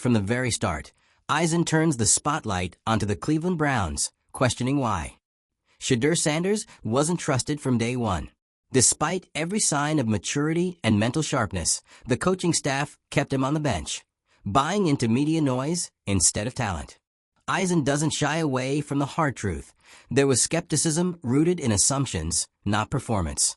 from the very start, EISEN turns the spotlight onto the Cleveland Browns, questioning why. Shedeur Sanders wasn't trusted from day one. Despite every sign of maturity and mental sharpness, the coaching staff kept him on the bench, buying into media noise instead of talent. EISEN doesn't shy away from the hard truth. There was skepticism rooted in assumptions, not performance.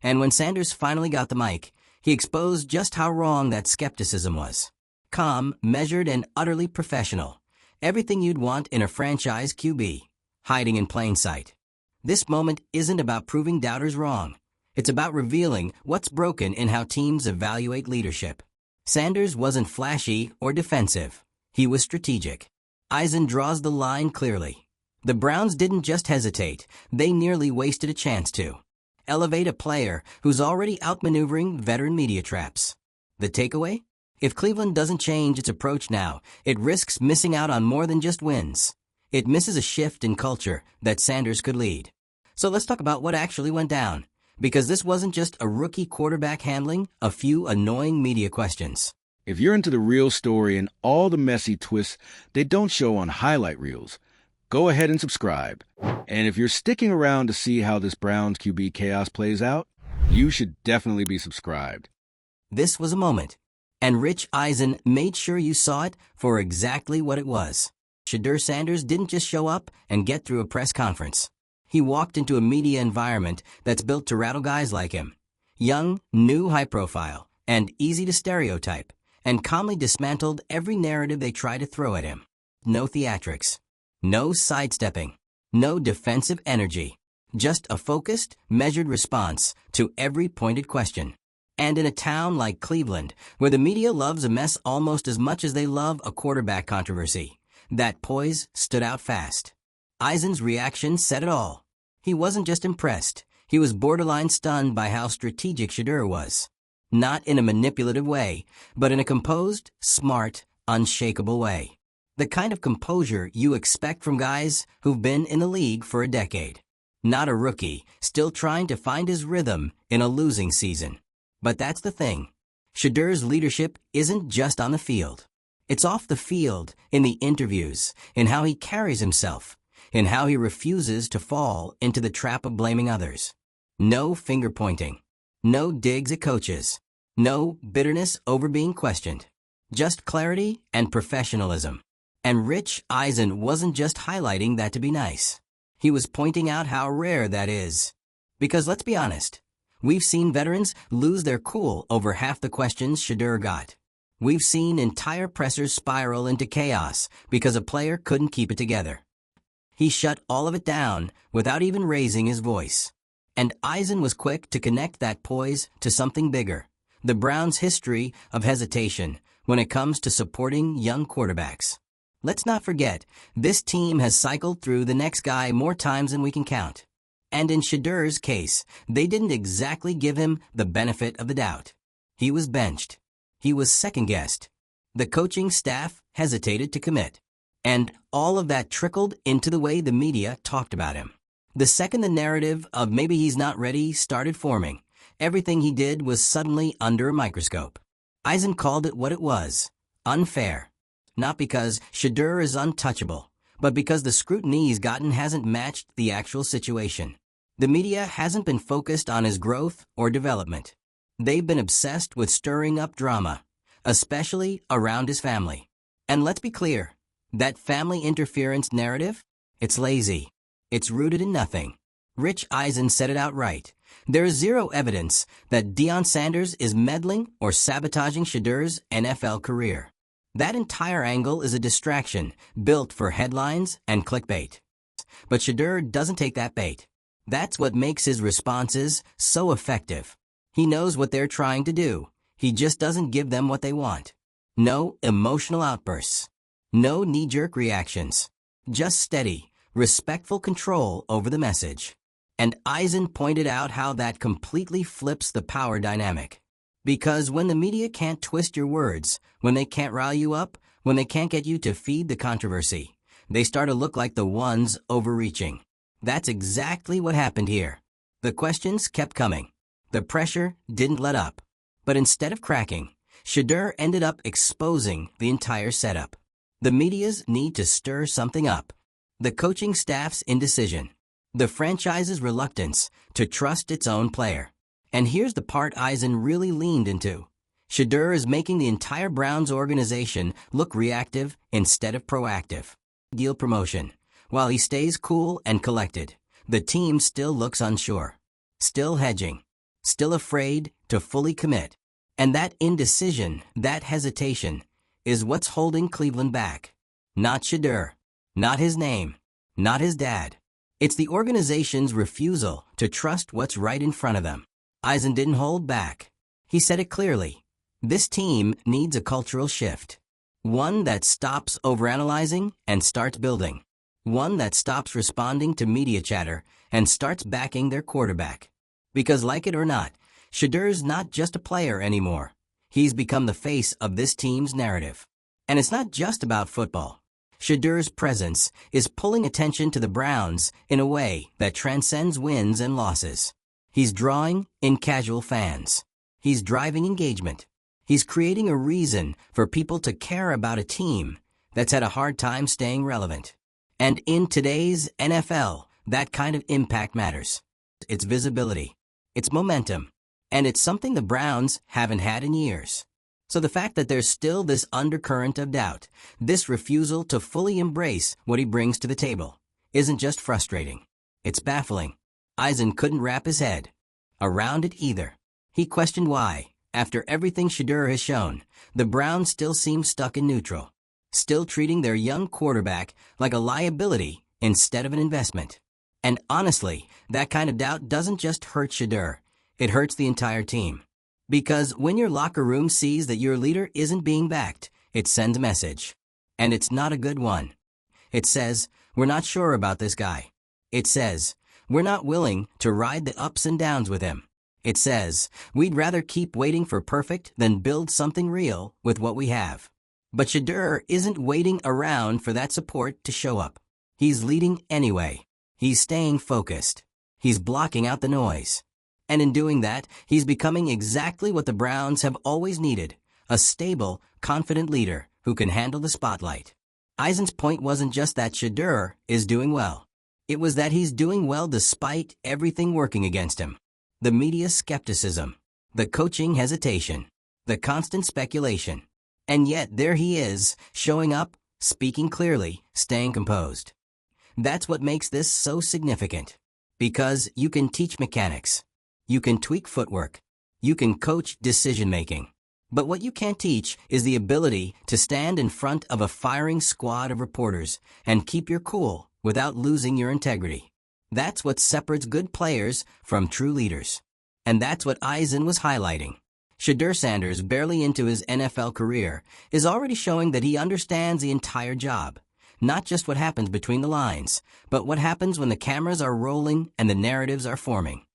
And when Sanders finally got the mic, he exposed just how wrong that skepticism was. Calm, measured, and utterly professional. Everything you'd want in a franchise QB, hiding in plain sight. This moment isn't about proving doubters wrong. It's about revealing what's broken in how teams evaluate leadership. Sanders wasn't flashy or defensive. He was strategic. EISEN draws the line clearly. The Browns didn't just hesitate, they nearly wasted a chance to elevate a player who's already outmaneuvering veteran media traps. The takeaway? If Cleveland doesn't change its approach now, it risks missing out on more than just wins. It misses a shift in culture that Sanders could lead. So let's talk about what actually went down, because this wasn't just a rookie quarterback handling a few annoying media questions. If you're into the real story and all the messy twists they don't show on highlight reels, go ahead and subscribe. And if you're sticking around to see how this Browns QB chaos plays out, you should definitely be subscribed. This was a moment, and Rich Eisen made sure you saw it for exactly what it was. Shedeur Sanders didn't just show up and get through a press conference. He walked into a media environment that's built to rattle guys like him. Young, new, high profile, and easy to stereotype, and calmly dismantled every narrative they tried to throw at him. No theatrics. No sidestepping. No defensive energy. Just a focused, measured response to every pointed question. And in a town like Cleveland, where the media loves a mess almost as much as they love a quarterback controversy, that poise stood out fast. Eisen's reaction said it all. He wasn't just impressed. He was borderline stunned by how strategic Shedeur was. Not in a manipulative way, but in a composed, smart, unshakable way. The kind of composure you expect from guys who've been in the league for a decade. Not a rookie, still trying to find his rhythm in a losing season. But that's the thing. Shedeur's leadership isn't just on the field. It's off the field, in the interviews, in how he carries himself, in how he refuses to fall into the trap of blaming others. No finger-pointing. No digs at coaches. No bitterness over being questioned. Just clarity and professionalism. And Rich Eisen wasn't just highlighting that to be nice. He was pointing out how rare that is. Because let's be honest, we've seen veterans lose their cool over half the questions Shedeur got. We've seen entire pressers spiral into chaos because a player couldn't keep it together. He shut all of it down without even raising his voice. And Eisen was quick to connect that poise to something bigger. The Browns' history of hesitation when it comes to supporting young quarterbacks. Let's not forget, this team has cycled through the next guy more times than we can count. And in Shedeur's case, they didn't exactly give him the benefit of the doubt. He was benched. He was second-guessed. The coaching staff hesitated to commit. And all of that trickled into the way the media talked about him. The second the narrative of maybe he's not ready started forming, everything he did was suddenly under a microscope. Eisen called it what it was, unfair. Not because Shedeur is untouchable, but because the scrutiny he's gotten hasn't matched the actual situation. The media hasn't been focused on his growth or development. They've been obsessed with stirring up drama, especially around his family. And let's be clear, that family interference narrative, it's lazy. It's rooted in nothing. Rich Eisen said it outright. There is zero evidence that Deion Sanders is meddling or sabotaging Shedeur's NFL career. That entire angle is a distraction built for headlines and clickbait. But Shedeur doesn't take that bait. That's what makes his responses so effective. He knows what they're trying to do. He just doesn't give them what they want. No emotional outbursts. No knee-jerk reactions. Just steady, respectful control over the message. And Eisen pointed out how that completely flips the power dynamic. Because when the media can't twist your words, when they can't rile you up, when they can't get you to feed the controversy, they start to look like the ones overreaching. That's exactly what happened here. The questions kept coming. The pressure didn't let up. But instead of cracking, Shedeur ended up exposing the entire setup. The media's need to stir something up. The coaching staff's indecision. The franchise's reluctance to trust its own player. And here's the part EISEN really leaned into. Shedeur is making the entire Browns organization look reactive instead of proactive. Deal promotion. While he stays cool and collected, the team still looks unsure. Still hedging. Still afraid to fully commit. And that indecision, that hesitation, is what's holding Cleveland back. Not Shedeur. Not his name. Not his dad. It's the organization's refusal to trust what's right in front of them. EISEN didn't hold back. He said it clearly. This team needs a cultural shift. One that stops overanalyzing and starts building. One that stops responding to media chatter and starts backing their quarterback. Because like it or not, Shedeur's not just a player anymore. He's become the face of this team's narrative. And it's not just about football. Shedeur's presence is pulling attention to the Browns in a way that transcends wins and losses. He's drawing in casual fans. He's driving engagement. He's creating a reason for people to care about a team that's had a hard time staying relevant. And in today's NFL, that kind of impact matters. It's visibility. It's momentum. And it's something the Browns haven't had in years. So the fact that there's still this undercurrent of doubt, this refusal to fully embrace what he brings to the table, isn't just frustrating. It's baffling. EISEN couldn't wrap his head around it either. He questioned why, after everything Shedeur has shown, the Browns still seem stuck in neutral, still treating their young quarterback like a liability instead of an investment. And honestly, that kind of doubt doesn't just hurt Shedeur, it hurts the entire team. Because when your locker room sees that your leader isn't being backed, it sends a message. And it's not a good one. It says, we're not sure about this guy. It says, we're not willing to ride the ups and downs with him. It says, we'd rather keep waiting for perfect than build something real with what we have. But Shedeur isn't waiting around for that support to show up. He's leading anyway. He's staying focused. He's blocking out the noise. And in doing that, he's becoming exactly what the Browns have always needed, a stable, confident leader who can handle the spotlight. EISEN's point wasn't just that Shedeur is doing well. It was that he's doing well despite everything working against him. The media's skepticism, the coaching hesitation, the constant speculation. And yet there he is, showing up, speaking clearly, staying composed. That's what makes this so significant. Because you can teach mechanics. You can tweak footwork. You can coach decision-making. But what you can't teach is the ability to stand in front of a firing squad of reporters and keep your cool without losing your integrity. That's what separates good players from true leaders. And that's what EISEN was highlighting. Shedeur Sanders, barely into his NFL career, is already showing that he understands the entire job. Not just what happens between the lines, but what happens when the cameras are rolling and the narratives are forming.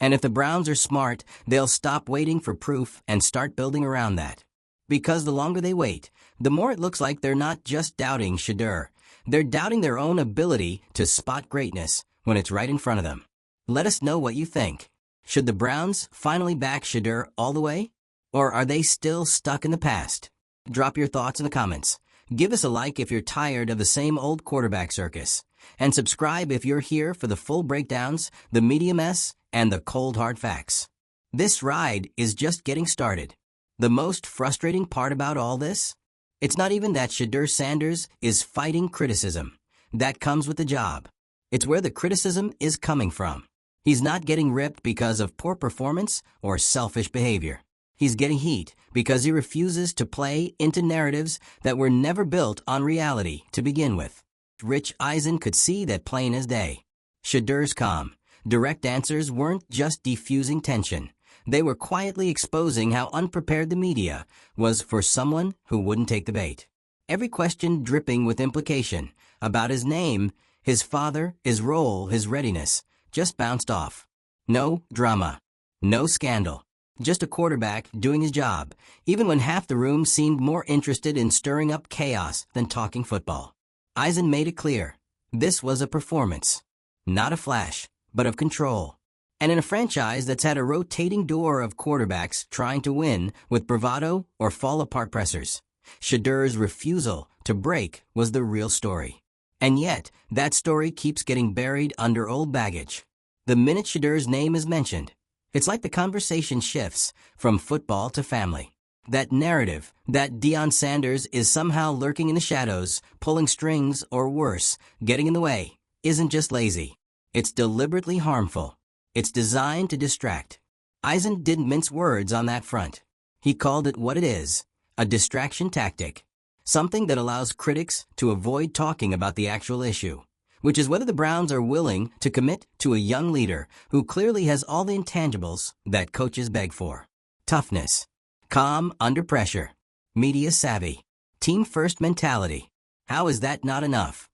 And if the Browns are smart, they'll stop waiting for proof and start building around that. Because the longer they wait, the more it looks like they're not just doubting Shedeur. They're doubting their own ability to spot greatness when it's right in front of them. Let us know what you think. Should the Browns finally back Shedeur all the way? Or are they still stuck in the past? Drop your thoughts in the comments. Give us a like if you're tired of the same old quarterback circus. And subscribe if you're here for the full breakdowns, the media mess, and the cold hard facts. This ride is just getting started. The most frustrating part about all this? It's not even that Shedeur Sanders is fighting criticism. That comes with the job. It's where the criticism is coming from. He's not getting ripped because of poor performance or selfish behavior. He's getting heat because he refuses to play into narratives that were never built on reality to begin with. Rich EISEN could see that plain as day. Shedeur's calm, direct answers weren't just diffusing tension. They were quietly exposing how unprepared the media was for someone who wouldn't take the bait. Every question dripping with implication about his name, his father, his role, his readiness, just bounced off. No drama. No scandal. Just a quarterback doing his job, even when half the room seemed more interested in stirring up chaos than talking football. EISEN made it clear. This was a performance. Not a flash, but of control. And in a franchise that's had a rotating door of quarterbacks trying to win with bravado or fall-apart pressers, Shedeur's refusal to break was the real story. And yet, that story keeps getting buried under old baggage. The minute Shedeur's name is mentioned, it's like the conversation shifts from football to family. That narrative that Deion Sanders is somehow lurking in the shadows, pulling strings, or worse, getting in the way, isn't just lazy. It's deliberately harmful. It's designed to distract. EISEN didn't mince words on that front. He called it what it is, a distraction tactic. Something that allows critics to avoid talking about the actual issue, which is whether the Browns are willing to commit to a young leader who clearly has all the intangibles that coaches beg for. Toughness, calm under pressure, media savvy, team-first mentality. How is that not enough?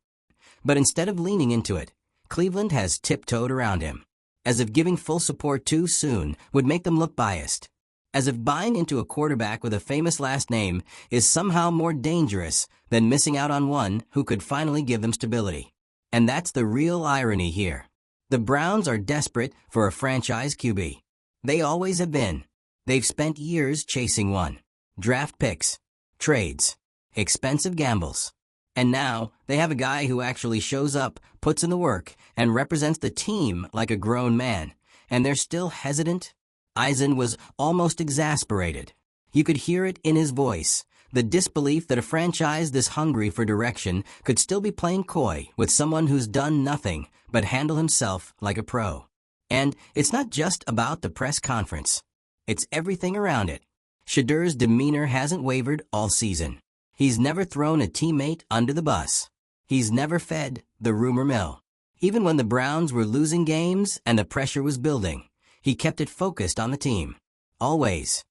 But instead of leaning into it, Cleveland has tiptoed around him, as if giving full support too soon would make them look biased, as if buying into a quarterback with a famous last name is somehow more dangerous than missing out on one who could finally give them stability. And that's the real irony here. The Browns are desperate for a franchise QB. They always have been. They've spent years chasing one. Draft picks, trades, expensive gambles. And now, they have a guy who actually shows up, puts in the work, and represents the team like a grown man. And they're still hesitant? EISEN was almost exasperated. You could hear it in his voice, the disbelief that a franchise this hungry for direction could still be playing coy with someone who's done nothing but handle himself like a pro. And it's not just about the press conference. It's everything around it. Shedeur's demeanor hasn't wavered all season. He's never thrown a teammate under the bus. He's never fed the rumor mill. Even when the Browns were losing games and the pressure was building, he kept it focused on the team. Always.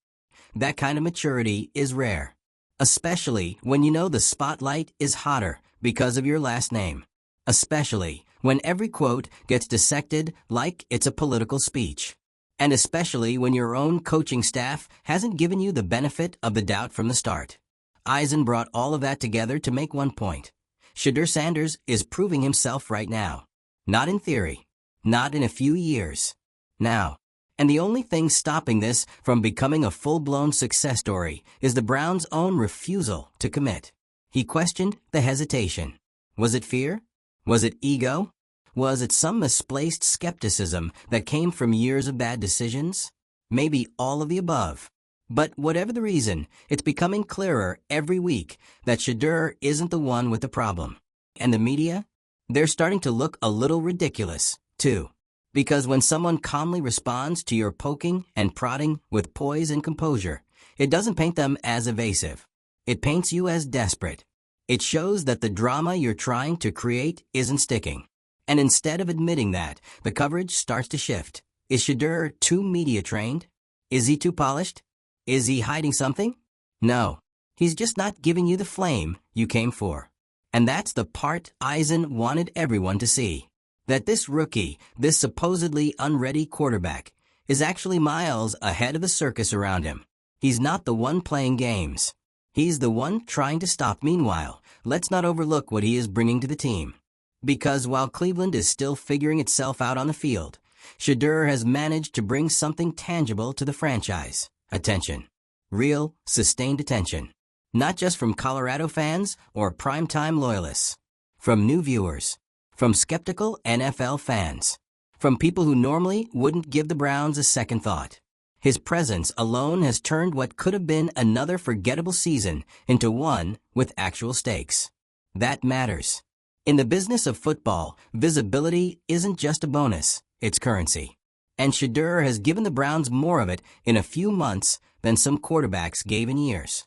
That kind of maturity is rare, especially when you know the spotlight is hotter because of your last name. Especially when every quote gets dissected like it's a political speech. And especially when your own coaching staff hasn't given you the benefit of the doubt from the start. EISEN brought all of that together to make one point. Shedeur Sanders is proving himself right now. Not in theory. Not in a few years. Now. And the only thing stopping this from becoming a full-blown success story is the Browns' own refusal to commit. He questioned the hesitation. Was it fear? Was it ego? Was it some misplaced skepticism that came from years of bad decisions? Maybe all of the above. But whatever the reason, it's becoming clearer every week that Shedeur isn't the one with the problem. And the media? They're starting to look a little ridiculous, too. Because when someone calmly responds to your poking and prodding with poise and composure, it doesn't paint them as evasive. It paints you as desperate. It shows that the drama you're trying to create isn't sticking. And instead of admitting that, the coverage starts to shift. Is Shedeur too media trained? Is he too polished? Is he hiding something? No. He's just not giving you the flame you came for. And that's the part EISEN wanted everyone to see. That this rookie, this supposedly unready quarterback, is actually miles ahead of the circus around him. He's not the one playing games. He's the one trying to stop. Meanwhile, let's not overlook what he is bringing to the team. Because while Cleveland is still figuring itself out on the field, Shedeur has managed to bring something tangible to the franchise. Attention. Real, sustained attention. Not just from Colorado fans or primetime loyalists. From new viewers. From skeptical NFL fans. From people who normally wouldn't give the Browns a second thought. His presence alone has turned what could have been another forgettable season into one with actual stakes. That matters. In the business of football, visibility isn't just a bonus, it's currency. And Shedeur has given the Browns more of it in a few months than some quarterbacks gave in years.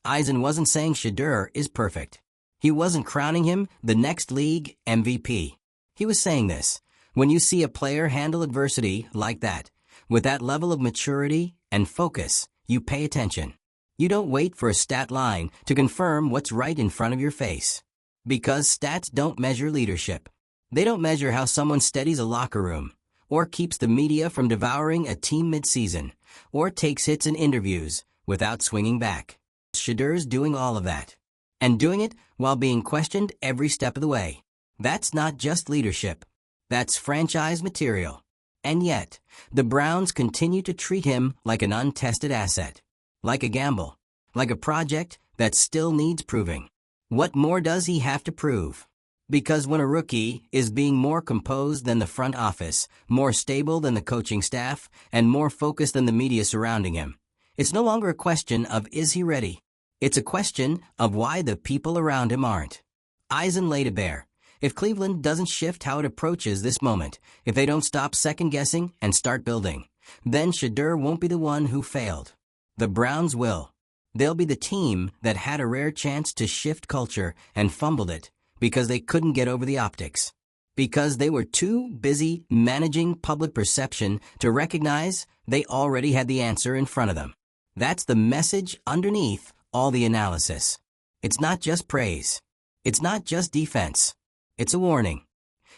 EISEN wasn't saying Shedeur is perfect. He wasn't crowning him the next league MVP. He was saying this: when you see a player handle adversity like that, with that level of maturity and focus, you pay attention. You don't wait for a stat line to confirm what's right in front of your face. Because stats don't measure leadership. They don't measure how someone steadies a locker room, or keeps the media from devouring a team mid-season, or takes hits in interviews without swinging back. Shedeur's doing all of that. And doing it while being questioned every step of the way. That's not just leadership. That's franchise material. And yet, the Browns continue to treat him like an untested asset, like a gamble, like a project that still needs proving. What more does he have to prove? Because when a rookie is being more composed than the front office, more stable than the coaching staff, and more focused than the media surrounding him, it's no longer a question of is he ready? It's a question of why the people around him aren't. EISEN laid it bare. If Cleveland doesn't shift how it approaches this moment, if they don't stop second-guessing and start building, then Shedeur won't be the one who failed. The Browns will. They'll be the team that had a rare chance to shift culture and fumbled it because they couldn't get over the optics. Because they were too busy managing public perception to recognize they already had the answer in front of them. That's the message underneath all the analysis. It's not just praise. It's not just defense. It's a warning.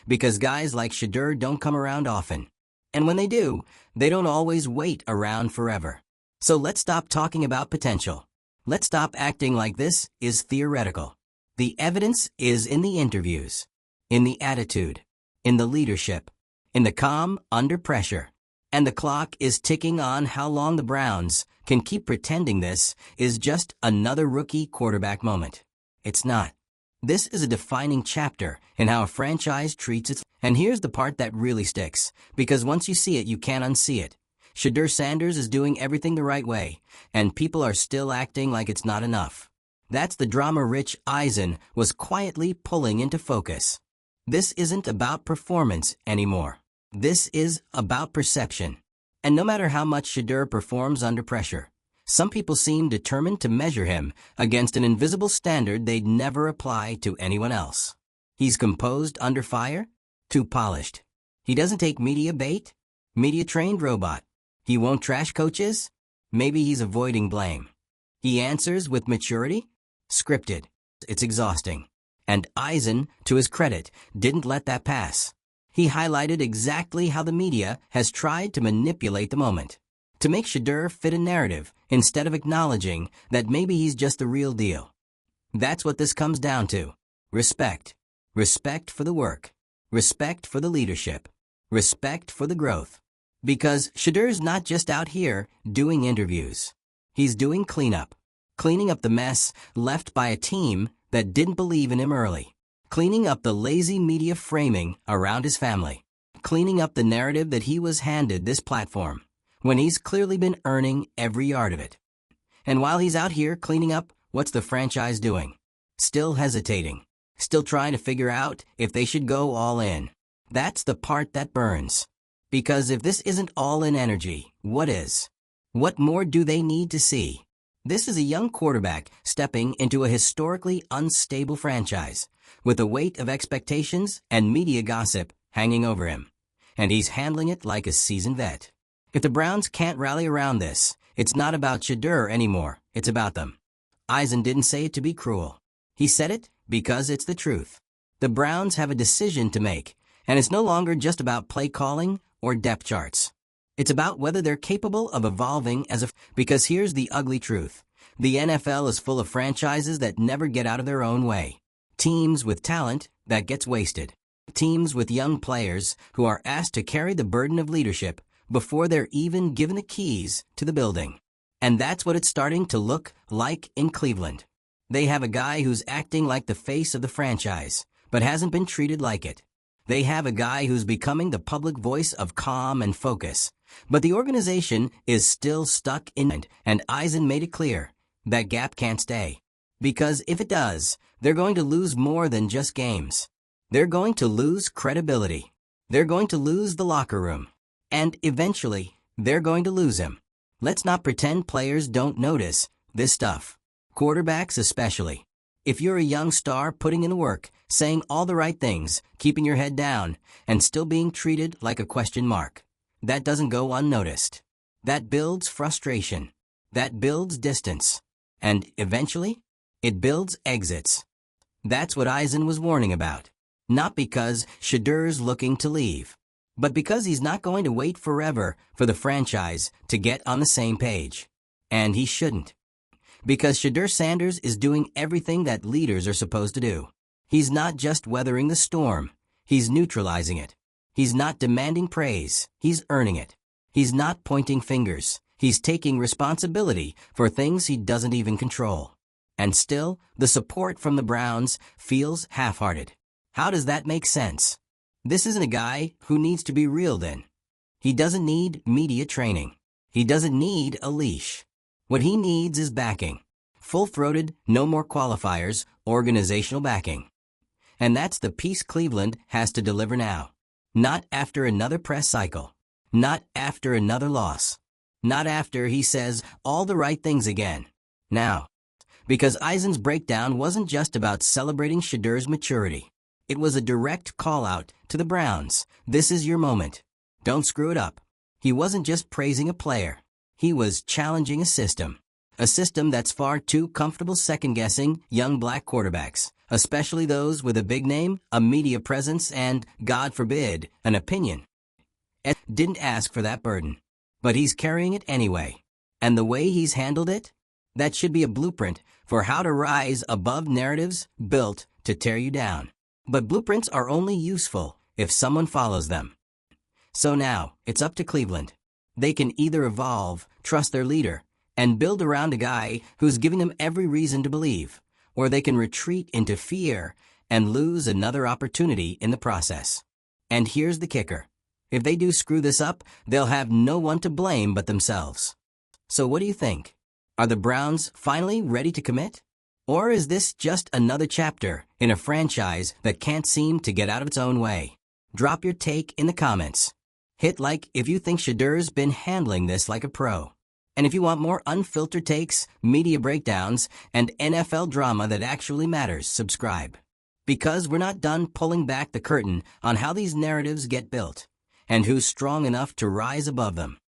Because guys like Shedeur don't come around often. And when they do, they don't always wait around forever. So let's stop talking about potential. Let's stop acting like this is theoretical. The evidence is in the interviews, in the attitude, in the leadership, in the calm under pressure. And the clock is ticking on how long the Browns can keep pretending this is just another rookie quarterback moment. It's not. This is a defining chapter in how a franchise treats its... And here's the part that really sticks, because once you see it, you can't unsee it. Shedeur Sanders is doing everything the right way, and people are still acting like it's not enough. That's the drama Rich Eisen was quietly pulling into focus. This isn't about performance anymore. This is about perception. And no matter how much Shedeur performs under pressure, some people seem determined to measure him against an invisible standard they'd never apply to anyone else. He's composed under fire? Too polished. He doesn't take media bait? Media-trained robot. He won't trash coaches? Maybe he's avoiding blame. He answers with maturity? Scripted. It's exhausting. And Eisen, to his credit, didn't let that pass. He highlighted exactly how the media has tried to manipulate the moment, to make Shedeur fit a narrative instead of acknowledging that maybe he's just the real deal. That's what this comes down to. Respect. Respect for the work. Respect for the leadership. Respect for the growth. Because Shedeur's not just out here doing interviews. He's doing cleanup. Cleaning up the mess left by a team that didn't believe in him early. Cleaning up the lazy media framing around his family. Cleaning up the narrative that he was handed this platform, when he's clearly been earning every yard of it. And while he's out here cleaning up, what's the franchise doing? Still hesitating. Still trying to figure out if they should go all in. That's the part that burns. Because if this isn't all-in energy, what is? What more do they need to see? This is a young quarterback stepping into a historically unstable franchise, with a weight of expectations and media gossip hanging over him. And he's handling it like a seasoned vet. If the Browns can't rally around this, it's not about Shedeur anymore, it's about them. Eisen didn't say it to be cruel. He said it because it's the truth. The Browns have a decision to make, and it's no longer just about play calling or depth charts. It's about whether they're capable of evolving as a... Because here's the ugly truth. The NFL is full of franchises that never get out of their own way. Teams with talent that gets wasted. Teams with young players who are asked to carry the burden of leadership before they're even given the keys to the building. And that's what it's starting to look like in Cleveland. They have a guy who's acting like the face of the franchise, but hasn't been treated like it. They have a guy who's becoming the public voice of calm and focus, but the organization is still stuck in... And Eisen made it clear, that gap can't stay. Because if it does, they're going to lose more than just games. They're going to lose credibility. They're going to lose the locker room. And eventually, they're going to lose him. Let's not pretend players don't notice this stuff. Quarterbacks especially. If you're a young star putting in the work, saying all the right things, keeping your head down, and still being treated like a question mark, that doesn't go unnoticed. That builds frustration. That builds distance. And eventually, it builds exits. That's what Eisen was warning about. Not because Shedeur's looking to leave, but because he's not going to wait forever for the franchise to get on the same page. And he shouldn't. Because Shedeur Sanders is doing everything that leaders are supposed to do. He's not just weathering the storm, he's neutralizing it. He's not demanding praise, he's earning it. He's not pointing fingers, he's taking responsibility for things he doesn't even control. And still, the support from the Browns feels half-hearted. How does that make sense? This isn't a guy who needs to be reeled in. He doesn't need media training. He doesn't need a leash. What he needs is backing. Full-throated, no more qualifiers, organizational backing. And that's the piece Cleveland has to deliver now. Not after another press cycle. Not after another loss. Not after he says all the right things again. Now. Because EISEN's breakdown wasn't just about celebrating Shedeur's maturity. It was a direct call-out to the Browns. This is your moment. Don't screw it up. He wasn't just praising a player. He was challenging a system. A system that's far too comfortable second-guessing young black quarterbacks, especially those with a big name, a media presence, and, God forbid, an opinion. Ed didn't ask for that burden. But he's carrying it anyway. And the way he's handled it? That should be a blueprint for how to rise above narratives built to tear you down. But blueprints are only useful if someone follows them. So now, it's up to Cleveland. They can either evolve, trust their leader, and build around a guy who's giving them every reason to believe, or they can retreat into fear and lose another opportunity in the process. And here's the kicker. If they do screw this up, they'll have no one to blame but themselves. So what do you think? Are the Browns finally ready to commit? Or is this just another chapter in a franchise that can't seem to get out of its own way? Drop your take in the comments. Hit like if you think Shedeur's been handling this like a pro. And if you want more unfiltered takes, media breakdowns, and NFL drama that actually matters, subscribe. Because we're not done pulling back the curtain on how these narratives get built, and who's strong enough to rise above them.